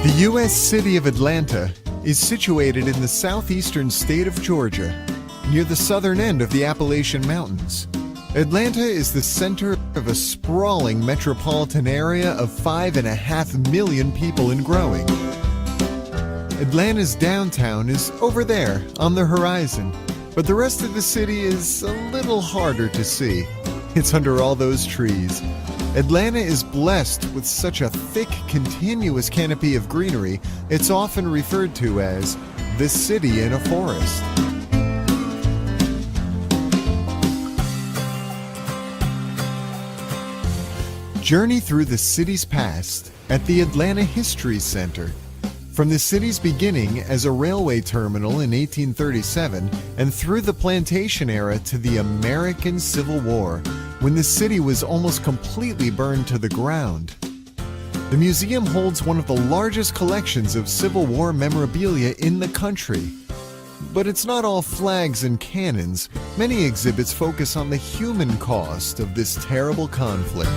The U.S. city of Atlanta is situated in the southeastern state of Georgia, near the southern end of the Appalachian Mountains. Atlanta is the center of a sprawling metropolitan area of 5.5 million people and growing. Atlanta's downtown is over there on the horizon, but the rest of the city is a little harder to see. It's under all those trees. Atlanta is blessed with such a thick, continuous canopy of greenery, it's often referred to as the city in a forest. Journey through the city's past at the Atlanta History Center. From the city's beginning as a railway terminal in 1837 and through the plantation era to the American Civil War, when the city was almost completely burned to the ground. The museum holds one of the largest collections of Civil War memorabilia in the country. But it's not all flags and cannons. Many exhibits focus on the human cost of this terrible conflict.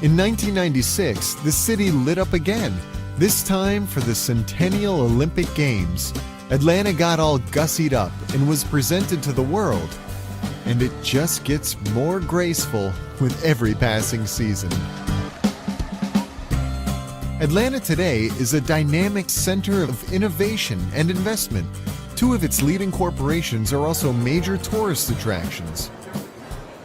In 1996, the city lit up again, this time for the Centennial Olympic Games. Atlanta got all gussied up and was presented to the world. And it just gets more graceful with every passing season. Atlanta today is a dynamic center of innovation and investment. Two of its leading corporations are also major tourist attractions.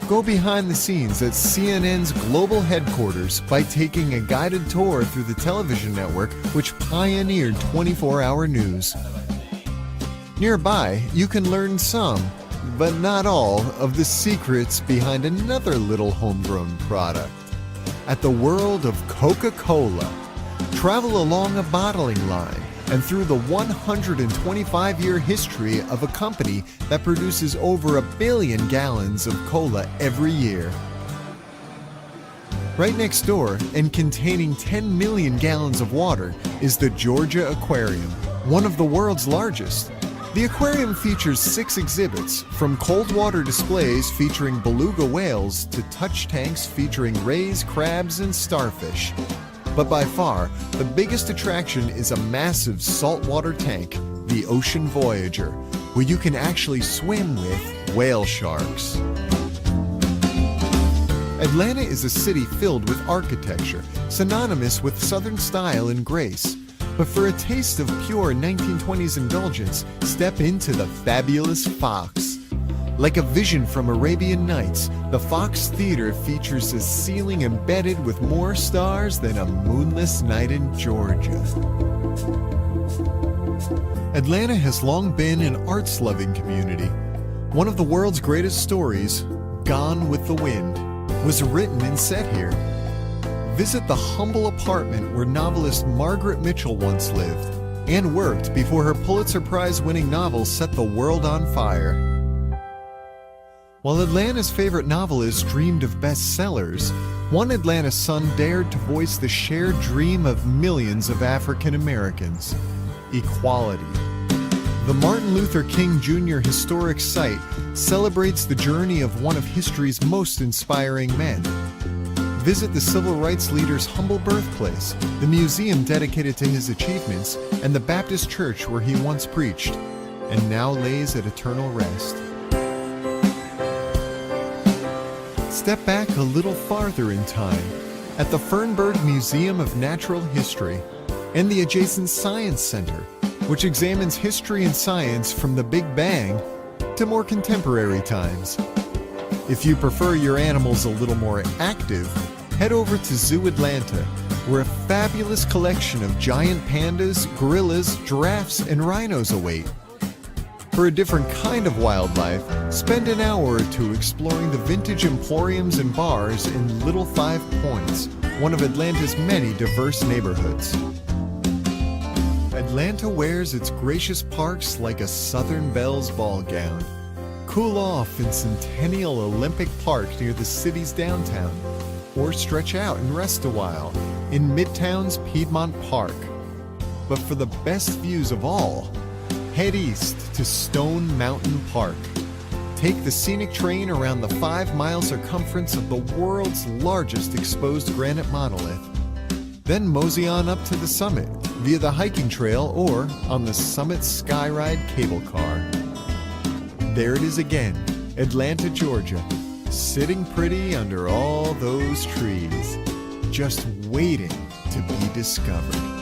Go behind the scenes at CNN's global headquarters by taking a guided tour through the television network which pioneered 24-hour news. Nearby, you can learn some, but not all, of the secrets behind another little homegrown product. At the world of Coca-Cola, travel along a bottling line and through the 125-year history of a company that produces over 1 billion gallons of cola every year. Right next door, and containing 10 million gallons of water, is the Georgia Aquarium, one of the world's largest. The aquarium features 6 exhibits, from cold water displays featuring beluga whales to touch tanks featuring rays, crabs, and starfish. But by far, the biggest attraction is a massive saltwater tank, the Ocean Voyager, where you can actually swim with whale sharks. Atlanta is a city filled with architecture, synonymous with Southern style and grace. But for a taste of pure 1920s indulgence, step into the fabulous Fox. Like a vision from Arabian Nights, the Fox Theater features a ceiling embedded with more stars than a moonless night in Georgia. Atlanta has long been an arts-loving community. One of the world's greatest stories, Gone with the Wind, was written and set here. Visit the humble apartment where novelist Margaret Mitchell once lived and worked before her Pulitzer Prize-winning novel set the world on fire. While Atlanta's favorite novelist dreamed of bestsellers, one Atlanta son dared to voice the shared dream of millions of African Americans: equality. The Martin Luther King Jr. historic site celebrates the journey of one of history's most inspiring men. Visit the civil rights leader's humble birthplace, the museum dedicated to his achievements, and the Baptist church where he once preached, and now lays at eternal rest. Step back a little farther in time at the Fernberg Museum of Natural History and the adjacent Science Center, which examines history and science from the Big Bang to more contemporary times. If you prefer your animals a little more active, head over to Zoo Atlanta, where a fabulous collection of giant pandas, gorillas, giraffes, and rhinos await. For a different kind of wildlife, spend an hour or two exploring the vintage emporiums and bars in Little Five Points, one of Atlanta's many diverse neighborhoods. Atlanta wears its gracious parks like a Southern Belle's ball gown. Cool off in Centennial Olympic Park near the city's downtown, or stretch out and rest a while in Midtown's Piedmont Park. But for the best views of all, head east to Stone Mountain Park. Take the scenic train around the 5-mile circumference of the world's largest exposed granite monolith. Then mosey on up to the summit via the hiking trail or on the Summit Skyride cable car. There it is again, Atlanta, Georgia, sitting pretty under all those trees, just waiting to be discovered.